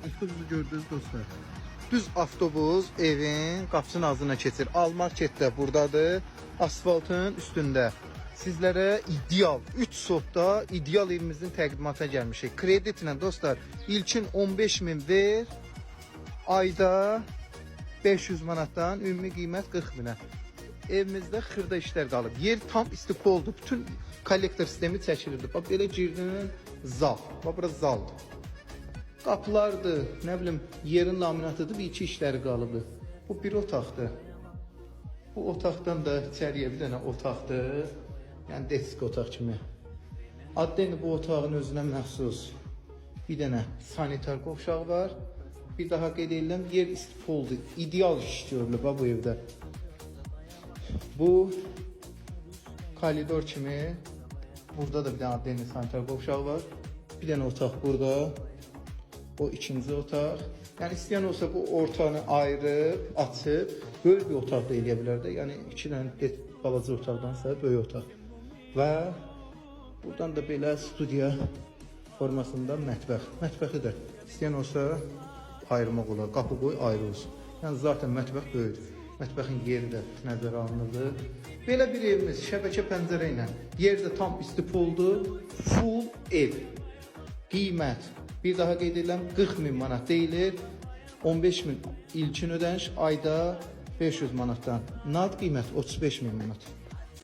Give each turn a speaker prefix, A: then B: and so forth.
A: Avtobusu gördünüz dostlar. Düz avtobus evin qapısının ağzına keçir. Almarket də buradadır. Asfaltın üstündə. Sizlərə ideal 3 sotda ideal evimizin təqdimatına gəlmişik. Kreditlə dostlar ilkin 15.000 ver. Ayda 500 manatdan ümumi qiymət 40.000-ə. Evimizdə xırda işlər qalıb. Yer tam istiqo oldu. Bütün kollektor sistemi çəkilirdi. Bax belə girdin zal. Bax bura zaldır. Qapılardır, nə bilim, yerin laminatıdır, bir iki işləri qalıbdır. Bu bir otaqdır. Bu otaqdan da içəriyə bir dənə otaqdır. Yəni desk otaq kimi. Adden bu otağın özünə məxsus bir dənə sanitar qovşağı var. Bir daha qeyd edirəm, yer istifoldur. İdeal işləyirlər bu evdə. Bu koridor kimi. Burada da bir dənə adden sanitar qovşağı var. Bir dənə otaq burada. O ikinci otaq. Yəni istəyən olsa bu ortanı ayırıb, açıb, böyük bir otaq da eləyə bilər də. Yəni iki dənə balaca otaqdansa böyük otaq. Və buradan da belə studiya formasında mətbəx. Mətbəxi də istəyən olsa ayırmaq olar. Qapı qoy ayrı olsun. Yəni zaten mətbəx böyükdür. Mətbəxin yeri də nəzərə alınırdı. Belə bir evimiz şəbəkə pəncərə ilə. Yer də tam istipoldur. Full ev. Qiymət. Bir daha qeyd edirəm 40.000 manat deyilir. 15.000 ilkin ödəniş, ayda 500 manatdan. Nad qiymət 35.000 manat.